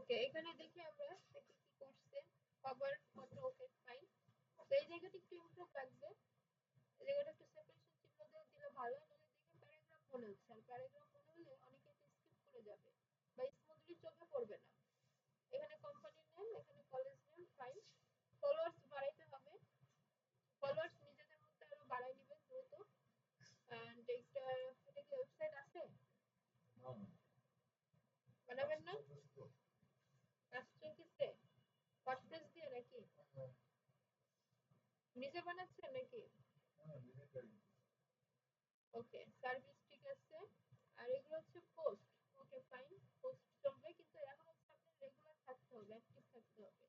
ওকে, এখানে দেখি আমরা কি কি করছে। Cover photo okay fine. তো এই জায়গাটা একটু ইমপ্রুভ লাগবে। এই জায়গাটা একটু সেপারেশন চিহ্ন দিয়ে দিলে ভালো হয়, নাহলে দেখে প্যারাগ্রাফ মনে হচ্ছে। আর প্যারাগ্রাফ মনে হলে অনেকে এটা স্কিপ করে যাবে বা স্মুথলি চোখে পড়বে না। এখানে কোম্পানি নেম, এখানে কলেজ নেম, ফাইন। ফলোয়ার্স বাড়াইতে হবে। ফলোয়ার্স নিজেদের মধ্যে আরো বাড়াই নেবেন দ্রুত। এন্ড এটা কি ওয়েবসাইট আছে? বানাবেন না? কাজ চলতেছে? ওয়ার্ডপ্রেস দিয়ে নাকি? নিজে বানাচ্ছেন নাকি? ওকে, সার্ভিস ঠিক আছে। আর এগুলো হচ্ছে পোস্ট। ওকে ফাইন, পোস্ট চলবে, কিন্তু এখন হচ্ছে আপনার রেগুলার থাকতে হবে, অ্যাক্টিভ থাকতে হবে।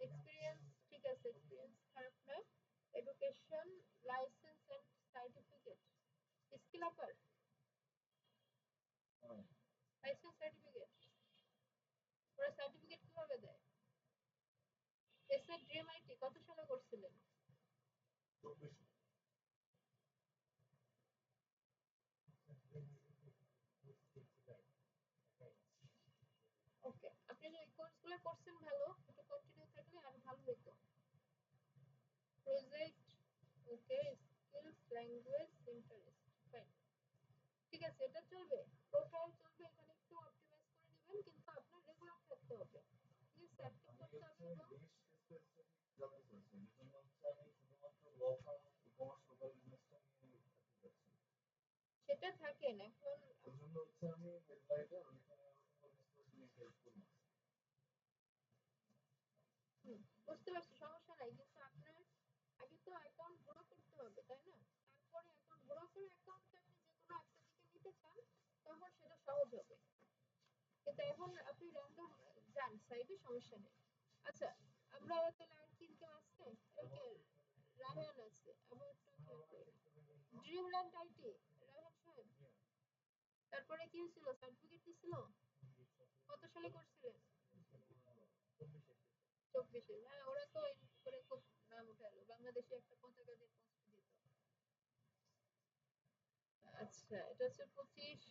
এক্সপেরিয়েন্স ঠিক আছে, এক্সপেরিয়েন্স খারাপ না। Education, license and certificate, skill আপার, লাইসেন্স সার্টিফিকেট। ওরা সার্টিফিকেট কিভাবে দেয়? এসএ ড্রিম আইটি কত সালে করছিলেন? ওকে, আপনি যে কোর্সগুলো করছেন ভালো, একটু কন্টিনিউ থাকলে আরো ভালো হতো। প্রজেক্ট, ওকে, স্কিলস, ল্যাঙ্গুয়েজ, ইন্টারেস্ট, ফাইন। ঠিক আছে, এটা চলবে। প্রোফাইল চলবে, এখানে একটু অপটিমাইজ করে নেবেন, কিন্তু আপনার রেগুলার থাকতে হবে। ঠিক আছে, অ্যাক্টিভ করতে হবে এবং সেটা থাকেন এখন। হুম, বুঝতে পারছি, সমস্যা নাই, কিন্তু আপনার আগে তো অ্যাকাউন্ট গ্রো করতে হবে, তাই না? তারপরে অ্যাকাউন্ট গ্রো করে অ্যাকাউন্টকে আপনি যে কোনো একটা দিকে নিতে চান, তখন সেটা সহজ হবে। কিন্তু এখন আপনি র্যান্ডম যান সাইডে, সমস্যা নেই। আচ্ছা, আমরা তাহলে আর কি কেউ আছে? ওকে, রায়হান আছে, আবার একটা খেয়াল করি। ড্রিমল্যান্ড আইটি, রায়হান সাহেব। তারপরে কি হয়েছিল? সার্টিফিকেট দিছিল? কত সালে করছিলেন? 24-এ? হ্যাঁ, ওরা তো এডিট করে খুব নাম উঠালো, বাংলাদেশে একটা পতাকা দিয়ে পোস্ট দিত। আচ্ছা, এটা হচ্ছে 25।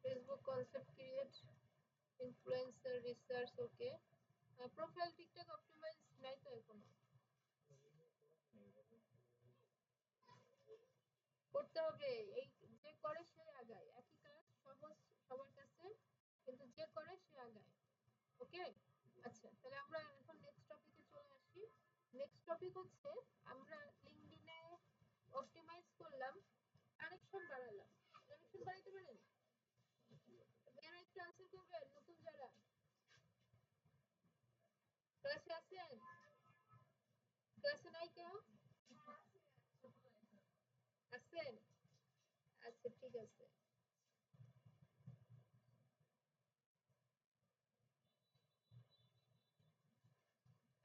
Facebook concept create, influencer research, okay. Profile ঠিকঠাক অপটিমাইজ নাই তো এখনো। করতে হবে। এই যে করে সে আগায়, একই কাজ সহজ সবার কাছে, কিন্তু যে করে সে আগায়। ওকে। আচ্ছা, তাহলে আমরা এখন নেক্সট টপিকে চলে আসি। নেক্সট টপিক হচ্ছে আমরা লিংকডইনে অপটিমাইজ করলাম, কানেকশন বাড়ালাম। কানেকশন বাড়াইতে পারেন? ভাইয়ারা একটু আনসার করবেন, নতুন যারা ক্লাসে আছেন? ক্লাসে নাই কেউ? আছেন? আচ্ছা, ঠিক আছে।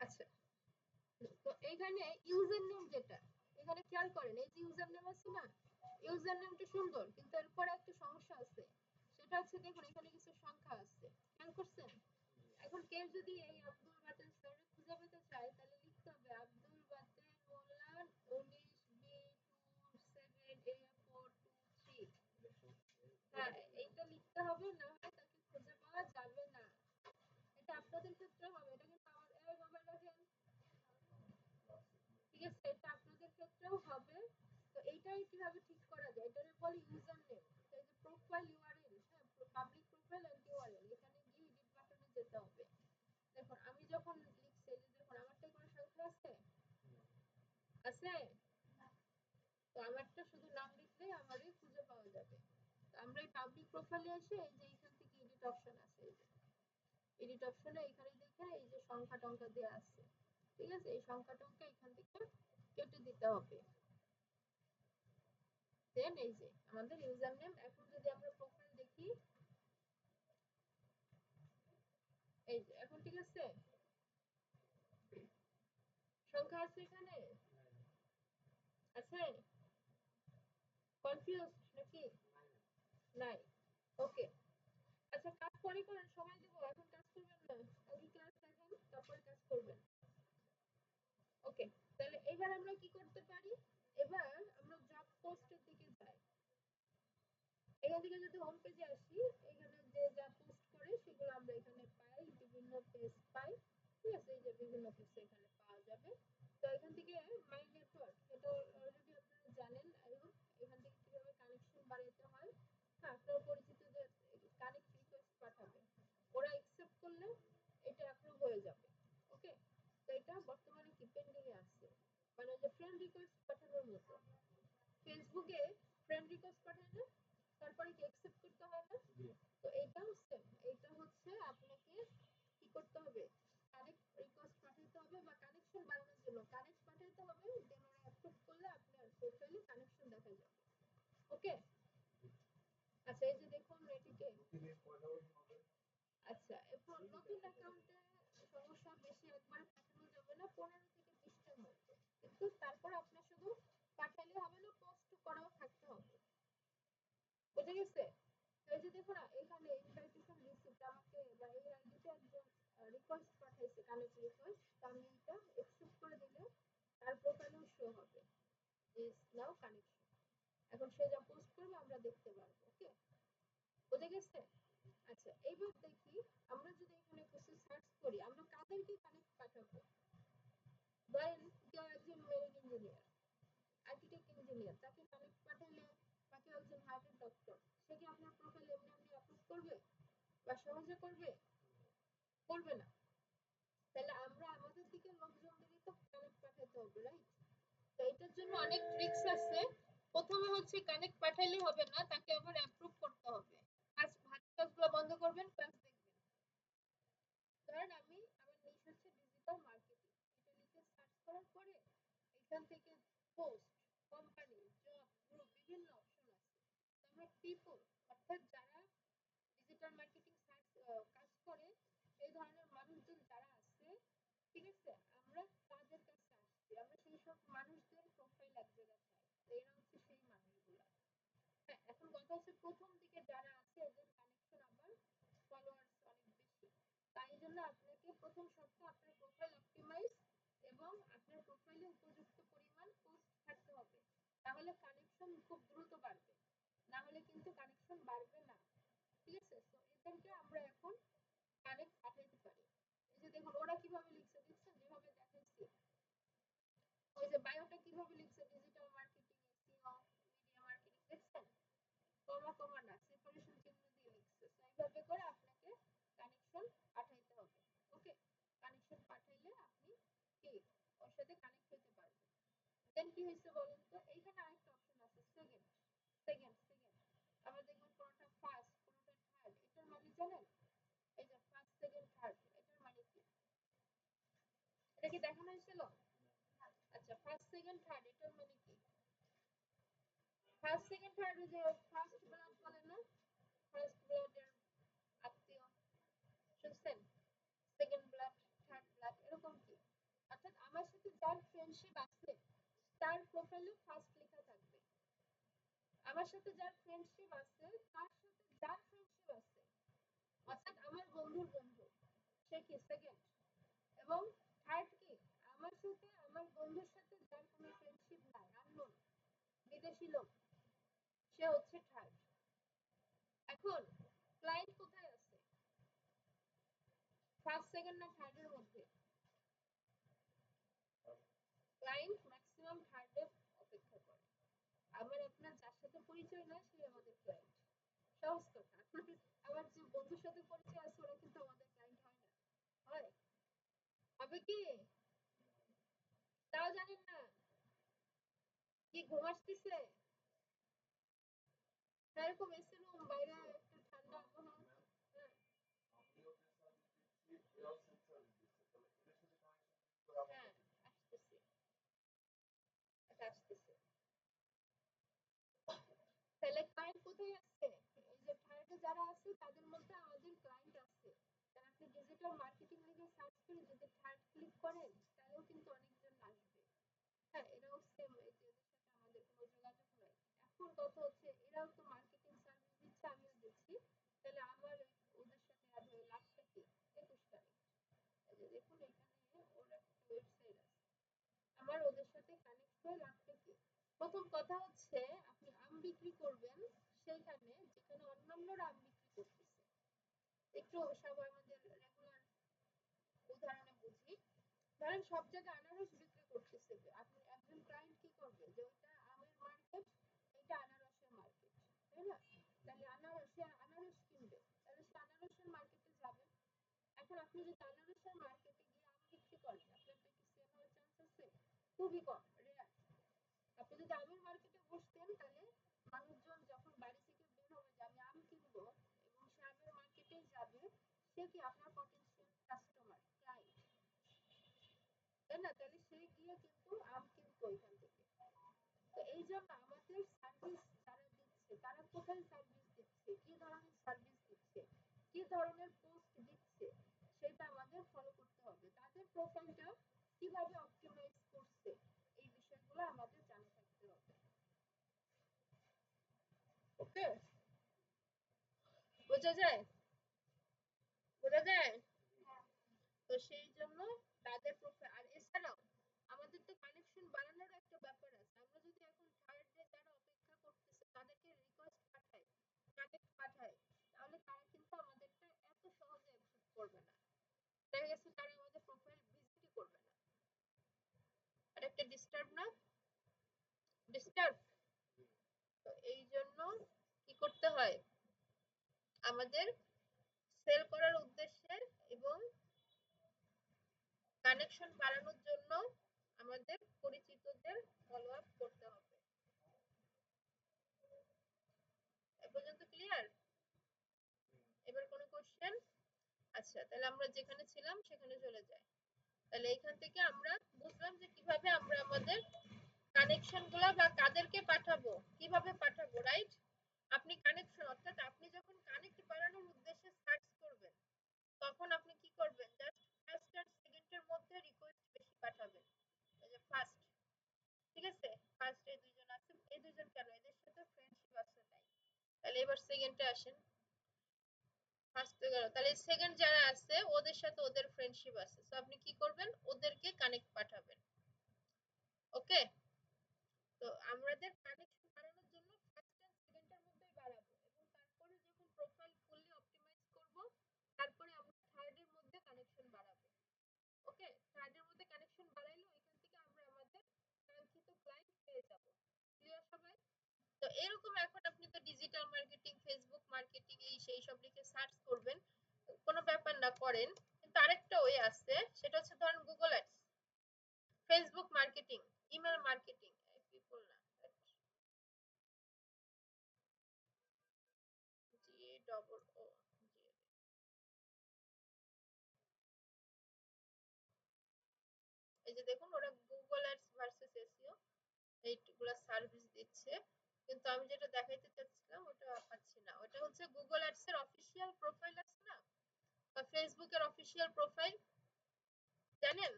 আচ্ছা, তো এইখানে ইউজার নেম যেটা, এখানে খেয়াল করেন, এই যে ইউজার নেম আছে না, ইউজার নেমটা সুন্দর, কিন্তু এরপরে একটা সমস্যা আছে। সেটা হচ্ছে, দেখুন এখানে কিছু সংখ্যা আছে, খেয়াল করছেন? এখন কেউ যদি এই আব্দুল বাতেন স্যারের খুঁজে পেতে চায়, তাহলে লিখতে হবে আব্দুল বাতেন মোল্লা 19B27A423। হ্যাঁ, এইটা লিখতে হবে, না হয় তাকে খুঁজে পাওয়া যাবে না। এটা আপনাদের ক্ষেত্রে হবে, এটা কিন্তু আমার এই মোবাইল দেখেন। ঠিক আছে, এটা আপনাদের ক্ষেত্রেও হবে। তো এইটাই কিভাবে ঠিক করা যায়, এটারে বলে ইউজার নেম। এই যে প্রোফাইল ইউআরএল, হ্যাঁ, পাবলিক প্রোফাইল এন্ড ইউআরএল, এখানে গিয়ে এডিট বাটনে যেতে হবে। দেখুন আমি যখন লিখছি, এই যে দেখুন আমারটাই কোনো সংখ্যা আছে? আছে? তো আমারটা শুধু নাম লিখলেই আমারই খুঁজে পাওয়া যাবে। তো আমরা এই পাবলিক প্রোফাইলে এসে এই যে এখান থেকে এডিট অপশন আছে, এই যে এডিট অপশনে এখানে দেখে এই যে সংখ্যা টংখ্যা দেওয়া আছে। ঠিক আছে, এই সংখ্যা টংখ্যা এখান থেকে কেটে দিতে হবে। দেন এই যে আমাদের ইউজার নেম। এখন যদি আমরা প্রোফাইল দেখি, এই যে এখন ঠিক আছে, সংখ্যা আছে এখানে, আছে? কনফিউজ নাকি? নাই? ওকে। আচ্ছা, কাজ পরে করেন, সময় দেবো, এখন কাজ করবেন না। আগে ক্লাস দেখেন, তারপরে কাজ করবেন। ওকে, তাহলে এবার আমরা কি করতে পারি? এবার আমরা জব পোস্টের দিকে যাই। এখান থেকে যদি হোম পেজে আসি, এখানে যে যা পোস্ট করে সেগুলো আমরা এখানে পাই, বিভিন্ন কিছু এখানে পাওয়া যাবে। তো এখান থেকে মাই নেটওয়ার্ক এটা অলরেডি আপনারা জানেন। এখান থেকে কিভাবে কানেকশন বাড়াতে হয়। হ্যাঁ, আপনার পরিচিতদের কানেক্ট রিকোয়েস্ট পাঠাবে, ওরা অ্যাকসেপ্ট করলে এটা অ্যাপ্রুভ হয়ে যাবে। ওকে, তো এটা বর্তমানে কি পেন্ডিং এ আছে, মানে যে ফ্রেন্ড রিকোয়েস্ট পাঠানোর মতো। ফেসবুকে ফ্রেন্ড রিকোয়েস্ট পাঠায় না, তারপরে কি অ্যাকসেপ্ট করতে হয় না? তো এইটাও সেম, এইটা হচ্ছে আপনাকে কি করতে হবে, কানেক্ট রিকোয়েস্ট পাঠাইতে হবে বা কানেকশন বানানোর জন্য কানেক্ট পাঠাইতে হবে, দেন ওরা অ্যাপ্রুভ করলে আপনার প্রোফাইলে কানেকশন দেখা যাবে। ওকে, আচ্ছা এই যে দেখুন এটিকে, আচ্ছা এরপর নতুন অ্যাকাউন্টে সমস্যা বেশি একবারে পাঠানো যাবে না, 15 থেকে 20টার মতো, কিন্তু তারপর আপনি শুধু পাঠাইলে হবে না, পোস্ট করাও থাকতে হবে। বুঝে গেছে? এই যে দেখো না এখানে ইনভাইটেশন রিসিপ্ট আমাকে বা এই আইডিতে একজন রিকোয়েস্ট পাঠাইছে, কানেক্ট রিকোয়েস্ট, তো আমি এটা অ্যাকসেপ্ট করে দিলে তার প্রোফাইলেও শো হবে ইজ নাও কানেকশন। এখন সে যা পোস্ট করবে আমরা দেখতে পারবো। ওকে, বুঝে গেছে? আচ্ছা এইবার দেখি, আমরা যদি এখানে কিছু সার্চ করি, আমরা কাদেরকে কানেক্ট পাঠাবো। ধরেন কেউ একজন মেরিন ইঞ্জিনিয়ার, আর্কিটেক্ট ইঞ্জিনিয়ার, তাকে কানেক্ট পাঠালে, তাকে একজন হার্টের ডক্টর, সে কি আপনার প্রোফাইল এমনি এমনি আপলোড করবে বা সহজে করবে? করবে না। তাহলে আমরা আমাদের দিকে লোকজনদেরই তো কানেক্ট পাঠাতে হবে, রাইট? তো এটার জন্য অনেক ট্রিক্স আছে। প্রথমে হচ্ছে কানেক্ট পাঠাইলে হবে না, তাকে আবার অ্যাপ্রুভ করতে হবে। কাজ ভারী কাজগুলো বন্ধ করবেন, প্লাস দেখবেন। ধরেন আমি আমার নিশ হচ্ছে ডিজিটাল মার্কেটিং, এটা লিখে সার্চ করার পরে এখান থেকে পোস্ট, কোম্পানি, জব, গ্রুপ বিভিন্ন অপশন আছে। তো আমরা পিপল অর্থাৎ যারা ডিজিটাল মার্কেটিং সার্চ কাজ করে, এই ধরনের মানুষজন যারা আছে, ঠিক আছে, আমরা তাদের কাছে আসছি, আমরা সেই সব মানুষদের প্রোফাইল এক জায়গায় পাই। তো এরা হচ্ছে সেই মানুষগুলা। হ্যাঁ, এখন কথা হচ্ছে প্রথম দিকে যারা আছে এদের কানেকশন আবার ফলোয়ার্স অনেক বেশি, তাই জন্য আপনাকে প্রথম শর্ত আপনার প্রোফাইল অপটিমাইজ এবং আপনার প্রোফাইলে উপযুক্ত পরিমাণ পোস্ট থাকতে হবে, তাহলে কানেকশন খুব দ্রুত বাড়বে, না হলে কিন্তু কানেকশন বাড়বে না। ঠিক আছে, তো এদেরকে আমরা এখন কানেক্ট পাঠাইতে পারি। এই যে দেখুন ওরা কিভাবে লিখছে, দেখছেন যেভাবে দেখাইছি, ওই যে বায়োটা কিভাবে লিখছে, digital marketing, SEO, media marketing, দেখছেন কমা কমা না, সেপারেশন চিহ্ন দিয়ে লিখছে। তো এইভাবে করে আপনাকে কানেকশন পাঠাইতে হবে। ওকে, কানেকশন পাঠাইলে আপনি কি ওর সাথে কানেক্ট হতে পারবেন। দেন কি হয়েছে বলেন তো, এইখানে আরেকটা অপশন আছে সেকেন্ড, সেকেন্ড আবার দেখবেন কোনটা ফার্স্ট কোনটা থার্ড, এটার মানে জানেন? এই যে ফার্স্ট সেকেন্ড থার্ড, এটার মানে কি, এটা কি দেখানো হয়েছিল? আচ্ছা ফার্স্ট সেকেন্ড থার্ড এটার মানে কি? ফার্স্ট সেকেন্ড থার্ড যে ফার্স্ট ব্লাড বলে না, ফার্স্ট ব্লাডের আত্মীয়, শুনছেন? সেকেন্ড ব্লাড, থার্ড ব্লাড, এরকম কি? অর্থাৎ আমার সাথে যার ফ্রেন্ডশিপ আছে তার প্রোফাইলে ফার্স্ট লেখা থাকবে, আমার সাথে যার ফ্রেন্ডশিপ আছে তার সাথে যার ফ্রেন্ডশিপ আছে, অর্থাৎ আমার বন্ধুর বন্ধু, সে কি সেকেন্ড। এবং থার্ড কি, আমার সাথে আমার বন্ধুর সাথে যার কোনো ফ্রেন্ডশিপ নাই, আননোন, বিদেশি লোক, সে হচ্ছে থার্ড। এখন ক্লায়েন্ট কোথায় আছে, ফার্স্ট সেকেন্ড না থার্ডের মধ্যে? ক্লায়েন্ট ম্যাক্সিমাম থার্ডে অপেক্ষা করে। আমার আপনার যার সাথে পরিচয় না সে আমাদের ক্লায়েন্ট, সহজ কথা। আমার যে বন্ধুর সাথে পরিচয় আছে ওরা কিন্তু আমাদের ক্লায়েন্ট হয় না, হয়? হবে কি? তাও জানেন না? কি ঘুম আসতেছে? এরকম এসি রুম, বাইরে একটু ঠান্ডা আবহাওয়া। হ্যাঁ, হ্যাঁ, আসতেছে, এটা আসতেছে। তাহলে ক্লায়েন্ট কোথায় আছে? এই যে থার্ডে যারা আছে তাদের মধ্যে আমাদের ক্লায়েন্ট আছে। কারণ আপনি ডিজিটাল মার্কেটিং লিখে সার্চ করে যদি থার্ড ক্লিক করেন তাহলেও কিন্তু অনেকজন আসবে। হ্যাঁ, এরাও সেম, এই যে এদের সাথে আমাদের কোনো যোগাযোগ নাই। এখন কথা হচ্ছে এরাও তো মার্কেটিং সার্ভিস দিচ্ছে, আমিও দিচ্ছি, তাহলে আমার ওদের সাথে অ্যাড হয়ে লাভটা কি? 21 টাকা। এই যে দেখুন এখানে ওর একটা ওয়েবসাইট আছে, আমার ওদের সাথে কানেক্ট হয়ে লাভটা কি? প্রথম কথা হচ্ছে আপনি আম বিক্রি করবেন সেইখানে যেখানে অন্যান্যরা আম বিক্রি করতেছে। একটু সবাই আমাদের রেগুলার উদাহরণে বুঝি। ধরেন সব জায়গায় আনারস বিক্রি করতেছে, আপনি একজন ক্লায়েন্ট কি করবে যে ওইটা আমের মার্কেট, এটা আনারসের মার্কেট, তাই না? তাহলে আনারস কিনবে, তাহলে সে আনারসের মার্কেটে যাবে। এখন আপনি যদি আনারসের মার্কেটে গিয়ে আম বিক্রি করেন, আপনার কি সেল হওয়ার চান্স আছে? খুবই কম, রেয়ার। আপনি যদি আমের মার্কেটে বসতেন, তাহলে মানুষজন যখন বাড়ি থেকে বের হবে যে আমি আম কিনবো, এবং সে আমের মার্কেটেই যাবে, সে কি আপনার পটেনশিয়াল কাস্টমার, ক্লায়েন্ট, তাই না? তাহলে সে গিয়ে কিন্তু আম কিনতো এখান থেকে। তো এই জন্য আমাদের সার্ভিস যারা দিচ্ছে, তারা কোথায় সার্ভিস দিচ্ছে, কি ধরনের সার্ভিস দিচ্ছে, কি ধরনের পোস্ট দিচ্ছে, সেটা আমাদের ফলো করতে হবে। তাদের প্রোফাইলটা কিভাবে অপটিমাইজ করছে, এই বিষয়গুলো আমাদের জানা থাকতে হবে। ওকে, বোঝা যায়? বোঝা যায়? তো সেই জন্য তাদের প্রোফাইল, আর এছাড়াও আমাদের তো কানেকশন বাড়ানোর একটা ব্যাপার আছে। আমরা যদি এখন থার্ড ডে যারা অপেক্ষা করতেছে তাদেরকে রিকোয়েস্ট পাঠাই, কানেক্ট পাঠাই, তাহলে তারা কিন্তু আমাদেরটা এত সহজে অ্যাকসেপ্ট করবে না। দেখা গেছে তারা আমাদের প্রোফাইল ভিজিটই করবে না। আর একটা ডিস্টার্ব না, ডিস্টার্ব। তো এই জন্য কি করতে হয়, আমাদের সেল করার উদ্দেশ্যে এবং কানেকশন বাড়ানোর জন্য আমাদের পরিচিতদের ফলো আপ করতে হবে। এ পর্যন্ত ক্লিয়ার? এবার কোনো কোশ্চেন? আচ্ছা, তাহলে আমরা যেখানে ছিলাম সেখানে চলে যাই। তাহলে এখান থেকে আমরা বুঝলাম যে কিভাবে আমরা আমাদের কানেকশন গুলা বা কাদেরকে পাঠাবো, কিভাবে পাঠাবো, রাইট? আপনি কানেকশন, অর্থাৎ আপনি যখন কানেক্ট বাড়ানোর উদ্দেশ্যে সার্চ করবেন, তখন আপনি কি করবেন, জাস্ট ফার্স্ট আর সেকেন্ডের মধ্যে রিকোয়েস্ট বেশি পাঠাবেন। এই যে ফার্স্ট, ঠিক আছে, ফার্স্ট এই দুইজন আছে, এই দুইজন কেন, এদের সাথে ফ্রেন্ডশিপ আছে তাই। তাহলে এবার সেকেন্ডে আসেন। ফার্স্ট তো গেল, তাহলে সেকেন্ড যারা আছে ওদের সাথে ওদের ফ্রেন্ডশিপ আছে, তো আপনি কি করবেন, ওদেরকে কানেক্ট পাঠাবেন। ওকে, তো আমাদের কানেকশন বাড়ানোর জন্য ফার্স্ট এন্ড সেকেন্ডের মধ্যেই বাড়াবো, এবং তারপরে যখন প্রোফাইল ফুললি অপটিমাইজ করব, তারপরে আমরা থার্ডের মধ্যে কানেকশন বাড়াবো। ওকে, থার্ডের মধ্যে কানেকশন বাড়াইলে ওইখান থেকে আমরা আমাদের কাঙ্ক্ষিত ক্লায়েন্ট পেয়ে যাব। ক্লিয়ার সবাই? তো এরকম এখন আপনি তো ডিজিটাল মার্কেটিং, ফেসবুক মার্কেটিং, এই সেই সব লিখে সার্চ করবেন, কোনো ব্যাপার না, করেন। কিন্তু আরেকটা ওয়ে আছে, সেটা হচ্ছে ধরেন Google ads, Facebook marketing, email marketing, people না, জি ডবল ও, এই যে দেখুন ওরা গুগল অ্যাডস ভার্সেস এসইও এইগুলা সার্ভিস দিচ্ছে। কিন্তু আমি যেটা দেখাইতে চাচ্ছিলাম ওটা পাচ্ছি না। ওটা হচ্ছে গুগল অ্যাডস এর অফিসিয়াল প্রোফাইল আছে না, বা ফেসবুকের অফিসিয়াল প্রোফাইল, জানেন?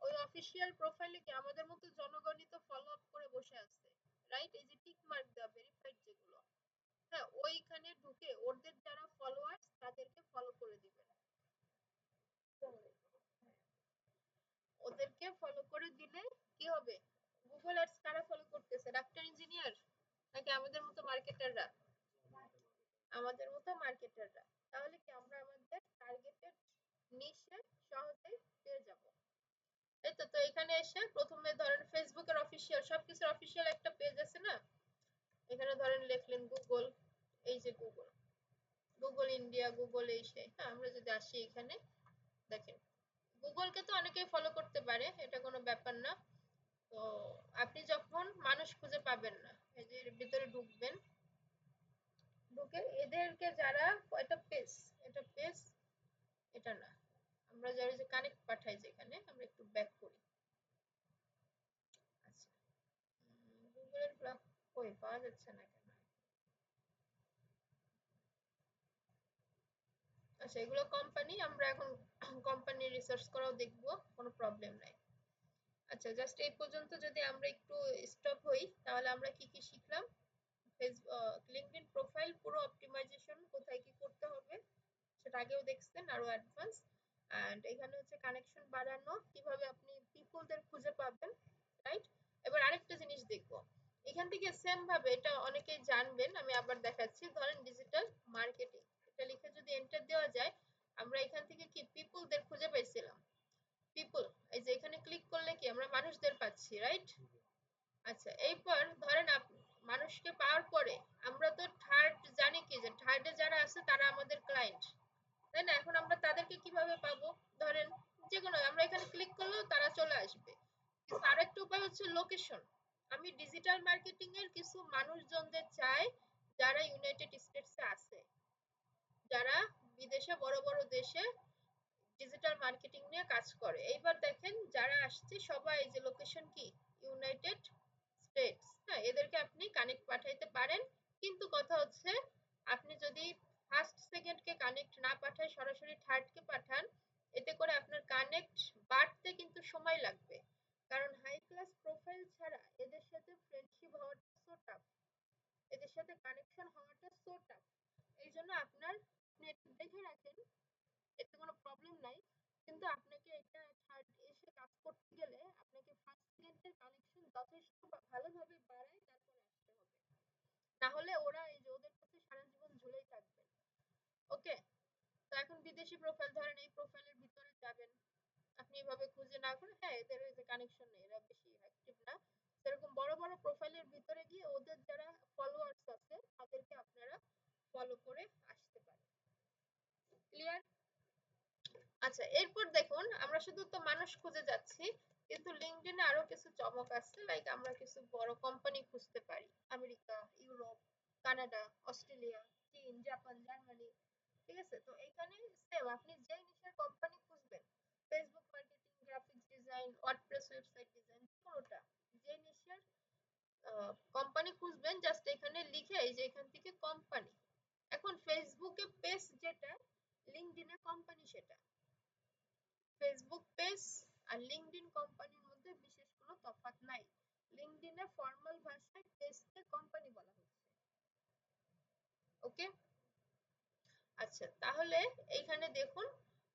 ওই অফিসিয়াল প্রোফাইলে কি আমাদের মতো জনগণই তো ফলো আপ করে বসে আছে, রাইট? এই যে টিক মার্ক দেওয়া ভেরিফাইড যেগুলো, হ্যাঁ, ওইখানে ঢুকে ওদের যারা ফলোয়ার্স তাদেরকে ফলো করে দিবেন। ওদেরকে ফলো করে দিলে কি হবে, গুগল অ্যাডস কারা ফলো করতেছে, ডাক্তার, ইঞ্জিনিয়ার, নাকি আমাদের মতো মার্কেটাররা? আমাদের মতো মার্কেটাররা। তাহলে কি আমরা আমাদের টার্গেটেড নিশে সহজেই পেয়ে যাব। এই তো, তো এখানে এসে প্রথমে ধরেন ফেসবুকের অফিসিয়াল, সবকিছুর অফিসিয়াল একটা পেজ আছে না, এখানে ধরেন লিখলেন গুগল, এই যে গুগল, গুগল ইন্ডিয়া, গুগল এই সেই, হ্যাঁ, আমরা যদি আসি এখানে দেখেন, গুগলকে তো অনেকেই ফলো করতে পারে, এটা কোনো ব্যাপার না। তো আপনি যখন মানুষ খুঁজে পাবেন না, এদের ভিতরে ঢুকবেন, ঢুকে এদেরকে যারা, এটা পেজ, এটা পেজ, এটা না, আমরা যারা যে কানেক্ট পাঠাই, যেখানে আমরা একটু ব্যাক করি। আচ্ছা, গুগলের কই পাওয়া যাচ্ছে না কেন? আচ্ছা, এগুলো কোম্পানি, আমরা এখন কোম্পানি রিসার্চ করাও দেখব, কোনো প্রবলেম নাই। আচ্ছা, জাস্ট এই পর্যন্ত যদি আমরা একটু স্টপ হই, তাহলে আমরা কি কি শিখলাম, লিঙ্কডইন প্রোফাইল পুরো অপটিমাইজেশন কোথায় কি করতে হবে সেটা আগেও দেখছেন, আরো অ্যাডভান্স। এন্ড এখানে হচ্ছে কানেকশন বাড়ানো, কিভাবে আপনি পিপলদের খুঁজে পাবেন, রাইট? এবার আরেকটা জিনিস দেখব, এখান থেকে সেম ভাবে এটা অনেকেই জানবেন, আমি আবার দেখাচ্ছি, ধরেন ডিজিটাল মার্কেটিং, এটা লিখে যদি এন্টার দেওয়া যায়, আমরা এখান থেকে কি পিপলদের খুঁজে পাইছিলাম, পিপল, এই যে এখানে তাই না? এখন আমরা তাদেরকে কিভাবে পাবো? ধরেন যেকোনো আমরা এখানে ক্লিক করলেও তারা চলে আসবে। কিন্তু আরেকটা উপায় হচ্ছে লোকেশন। আমি ডিজিটাল মার্কেটিং এর কিছু মানুষজনদের চাই যারা ইউনাইটেড স্টেটসে আছে, যারা বিদেশে বড় বড় দেশে ডিজিটাল মার্কেটিং নিয়ে কাজ করে। এইবার দেখেন যারা আসছে সবাই যে লোকেশন কি ইউনাইটেড স্টেটস। হ্যাঁ, এদেরকে আপনি কানেক্ট পাঠাইতে পারেন, কিন্তু কথা হচ্ছে আপনি যদি ফার্স্ট সেকেন্ড কে কানেক্ট না পাঠায় সরাসরি থার্ড কে পাঠান, এতে করে আপনার কানেক্ট বাড়তে কিন্তু সময় লাগবে। কারণ হাই ক্লাস প্রোফাইল ছাড়া এদের সাথে ফ্রেন্ডশিপ হওয়াটা সো টাফ, এদের সাথে কানেকশন হওয়াটা সো টাফ। এই জন্য আপনার আপনি একটু দেখে রাখেন, এতে কোনো প্রবলেম নাই। কিন্তু আপনাকে এটা থার্ড এসে কাজ করতে গেলে আপনাকে ফার্স্ট সেকেন্ডের কানেকশন যথেষ্ট ভালোভাবে বাড়ায় তারপরে আসতে হবে। না হলে ওরা এই যে ওদের কাছে সারা জীবন ঝুলেই থাকবে। ওকে, তো এখন বিদেশি প্রোফাইল ধরেন এই প্রোফাইলের ভিতরে যাবেন, আপনি এভাবে খুঁজে না করে, হ্যাঁ এদের এই যে কানেকশন নেই, এরা বেশি অ্যাক্টিভ না, সেরকম বড় বড় প্রোফাইলের ভিতরে গিয়ে ওদের যারা ফলোয়ার্স আছে তাদেরকে আপনারা ফলো করে আসতে পারেন। ক্লিয়ার? আচ্ছা, এরপর দেখুন আমরা শুধু তো মানুষ খুঁজে যাচ্ছি, কিন্তু লিঙ্কডইনে আরো কিছু চমক আছে। লাইক আমরা কিছু বড় কোম্পানি খুঁজতে পারি, আমেরিকা, ইউরোপ, কানাডা, অস্ট্রেলিয়া, চীন, জাপান, জার্মানি। ঠিক আছে, তো এখানে সেম আপনি যে নিশের কোম্পানি খুঁজবেন, Facebook marketing, graphics design, WordPress website design, কোনোটা যে নিশের কোম্পানি খুঁজবেন, জাস্ট এখানে লিখে এই যে এখান থেকে কোম্পানি। এখন ফেসবুকে পেজ যেটা, লিঙ্কডইনে কোম্পানি সেটা। ফেসবুক পেজ আর লিঙ্কডইন কোম্পানির মধ্যে বিশেষ কোনো তফাৎ নাই। লিঙ্কডইনে ফর্মাল ভাষায় পেজকে কোম্পানি বলা হচ্ছে। ওকে, আচ্ছা তাহলে এইখানে দেখুন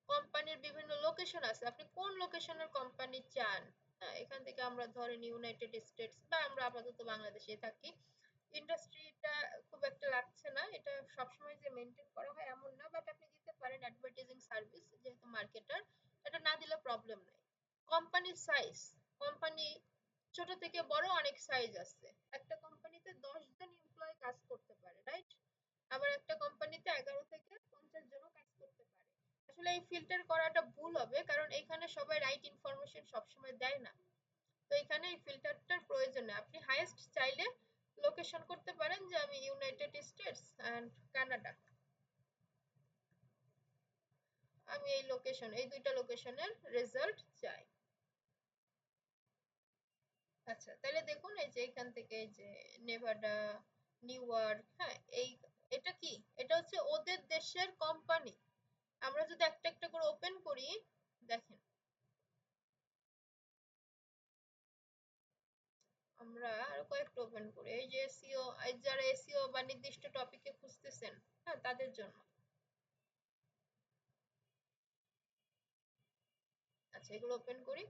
কোম্পানির বিভিন্ন লোকেশন আছে, আপনি কোন লোকেশনের কোম্পানি চান। এখান থেকে আমরা ধরেন ইউনাইটেড স্টেটস বা আমরা আপাতত বাংলাদেশে থাকি। ইন্ডাস্ট্রিটা খুব একটা লাগছে না, এটা সবসময় যে মেনটেন করা হয় এমন না, বাট আপনি দিতে পারেন অ্যাডভার্টাইজিং সার্ভিস, যেহেতু মার্কেটার, এটা না দিলে প্রবলেম নাই। কোম্পানির সাইজ, কোম্পানি ছোট থেকে বড় অনেক সাইজ আছে। একটা কোম্পানিতে 10 জন এমপ্লয়ি কাজ করতে পারে, রাইট? আবার একটা কোম্পানিতে 11 থেকে 50 জনও কাজ করতে পারে। আসলে এই ফিল্টার করাটা ভুল হবে, কারণ এখানে সবাই রাইট ইনফরমেশন সবসময় দেয় না। তো এখানে এই ফিল্টারটার প্রয়োজন নেই। আপনি হাইয়েস্ট চাইলে লোকেশন করতে পারেন যে আমি ইউনাইটেড স্টেটস এন্ড কানাডা, আমি এই লোকেশন, এই দুইটা লোকেশনের রেজাল্ট চাই। আচ্ছা তাহলে দেখুন এই যে এখান থেকে এই যে নেভাডা, নিউ ইয়র্ক, হ্যাঁ এই এটা কি, এটা হচ্ছে ওদের দেশের কোম্পানি। আমরা যদি একটা একটা করে ওপেন করি, দেখেন আমরা আরো কয়েকটা ওপেন করি, এই যে এসইও, যারা এসইও বা নির্দিষ্ট টপিকে খুঁজতেছেন, হ্যাঁ তাদের জন্য। আচ্ছা এগুলো ওপেন করি,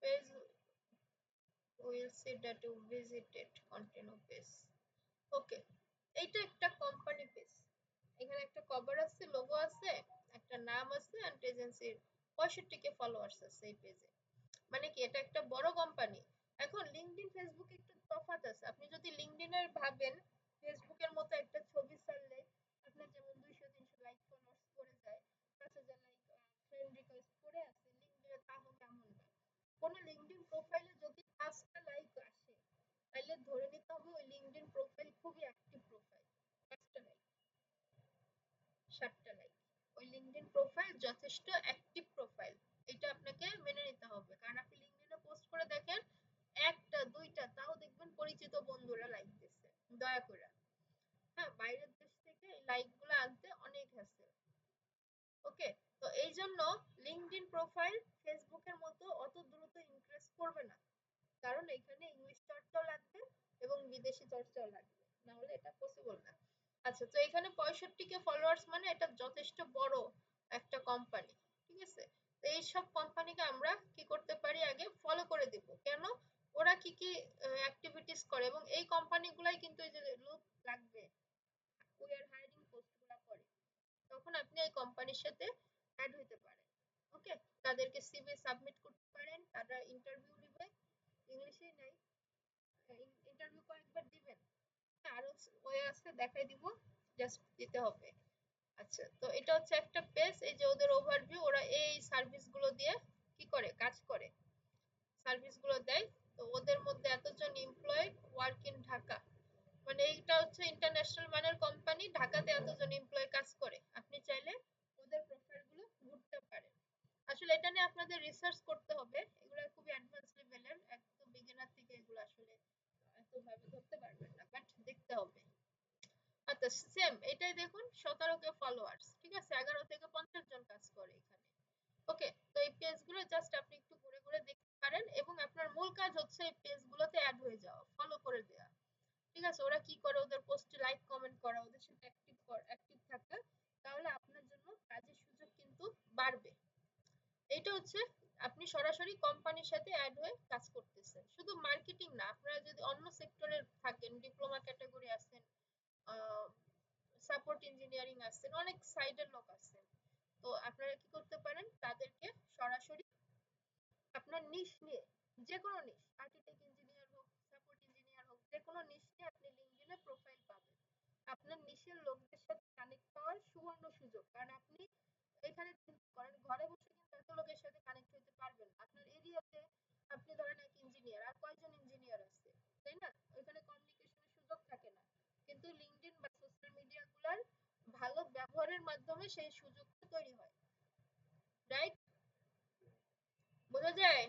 page will see that you visited continue page। ওকে, এইটা একটা কোম্পানি পেজ, এখানে একটা কভার আছে, লোগো আছে, একটা নাম আছে এন্ড এজেন্সির 65 কে ফলোয়ার্স আছে এই পেজে। মানে কি এটা একটা বড় কোম্পানি। এখন লিঙ্কডইন ফেসবুক একটু তফাৎ আছে। আপনি যদি লিঙ্কডইনের ভাবেন ফেসবুকের মতো একটা ছবি ছাড়লে আপনার যেমন 200-300 লাইক ফলোয়ার্স পড়ে যায়, 5000 লাইক ফ্রেন্ড রিকোয়েস্ট পড়ে আছে, লিঙ্কডইনে তা হবে এমন না। কোন লিঙ্কডইন প্রোফাইলে যদি 5টা লাইক আসে, তাহলে ধরে নিতে হবে ওই লিঙ্কডইন প্রোফাইল খুবই অ্যাক্টিভ প্রোফাইল। 5টা লাইক, 7টা লাইক, ওই লিঙ্কডইন প্রোফাইল যথেষ্ট অ্যাক্টিভ প্রোফাইল। এটা আপনাকে মেনে নিতে হবে, কারণ আপনি লিঙ্কডইনে পোস্ট করে দেখেন, একটা দুইটা তাও দেখবেন পরিচিত বন্ধুরা লাইক দিচ্ছে, দয়া করে। হ্যাঁ, বাইরের দেশ থেকে এই লাইক গুলো আনতে অনেক হ্যাসেল। ওকে, তো এই জন্য লিঙ্কডইন প্রোফাইল ফেসবুকের মতো অত দ্রুত ইনক্রিজ করবে না, কারণ এখানে ইংলিশ চর্চাও লাগবে এবং বিদেশি চর্চাও লাগবে, না হলে এটা পসিবল না। আচ্ছা, তো এখানে 65 কে ফলোয়ার্স মানে এটা যথেষ্ট বড় একটা কোম্পানি। ঠিক আছে, তো এই সব কোম্পানিকে আমরা কি করতে পারি, আগে ফলো করে দিব, কেন ওরা কি কি অ্যাক্টিভিটিস করে, এবং এই কোম্পানিগুলাই কিন্তু এই যে লোক লাগবে, উই আর হায়ারিং পোস্টগুলো করে, তখন আপনি এই কোম্পানির সাথে অ্যাড হতে পারেন। ওকে, তাদেরকে সিভি সাবমিট করতে পারেন, তারা ইন্টারভিউ দিবে, ইংলিশেই নাই, ইন্টারভিউ কয়েকবার দিবেন। আরো ওয়ে আছে, দেখাই দিব, জাস্ট দিতে হবে। আচ্ছা, তো এটা হচ্ছে একটা পেজ, এই যে ওদের ওভারভিউ, ওরা এই সার্ভিস গুলো দিয়ে কি করে কাজ করে, সার্ভিস গুলো দেয়। তো ওদের মধ্যে এতজন এমপ্লয়েড ওয়ার্ক ইন ঢাকা, মানে এইটা হচ্ছে ইন্টারন্যাশনাল মানের কোম্পানি, ঢাকাতে এতজন এমপ্লয় কাজ করে। আপনি চাইলে ওদের প্রোফাইল গুলো ঘুরতে পারেন। আসলে এটা নিয়ে আপনাদের রিসার্চ করতে হবে, এগুলো খুবই অ্যাডভান্স লেভেলের, একদম বিগিনার থেকে এগুলো আসলে এত ভাবে ধরতে পারবেন না, বাট দেখতে হবে। আচ্ছা, সেম এটাই দেখুন, 17 কে ফলোয়ার্স, ঠিক আছে, 11 থেকে 50 জন কাজ করে এখানে। ওকে, তো এই পেজগুলো জাস্ট আপনি একটু ঘুরে ঘুরে দেখতে পারেন, এবং আপনার মূল কাজ হচ্ছে এই পেজগুলোতে অ্যাড হয়ে যাওয়া, ফলো করে দেওয়া। ঠিক আছে, ওরা কি করে, ওদের পোস্টে লাইক কমেন্ট করা, ওদের সাথে অ্যাক্টিভ থাকা, তাহলে আপনার জন্য কাজের সুযোগ কিন্তু বাড়বে। এটা হচ্ছে আপনি সরাসরি কোম্পানির সাথে অ্যাড হয়ে কাজ করতেছেন। শুধু মার্কেটিং না, আপনারা যদি অন্য সেক্টরে থাকেন, ডিপ্লোমা ক্যাটাগরি আছেন, সাপোর্ট ইঞ্জিনিয়ারিং আছেন, অনেক সাইডের লোক আছেন, তো আপনারা কি করতে পারেন, তাদেরকে সরাসরি আপনার নিশ নিয়ে, যে কোনো নিশ, আর্কিটেক্ট ইঞ্জিনিয়ার হোক, সাপোর্ট ইঞ্জিনিয়ার হোক, যে কোনো নিশ নিয়ে আপনি লিঙ্কডইনে প্রোফাইল পাবেন। আপনার নিশের লোকদের সাথে কানেক্ট পাওয়ার সুবর্ণ সুযোগ, কারণ আপনি এখানে চিন্তা করেন, ঘরে বসে কিন্তু এত লোকের সাথে কানেক্ট হতে পারবেন না। আপনার এরিয়াতে আপনি ধরেন এক ইঞ্জিনিয়ার, আর কয়জন ইঞ্জিনিয়ার আছে, তাই না? ওইখানে কমিউনিকেশনের সুযোগ থাকে না, কিন্তু লিঙ্কডইন বা সোশ্যাল মিডিয়া গুলার ভালো ব্যবহারের মাধ্যমে সেই সুযোগটা তৈরি হয়। রাইট? বোঝা যায়?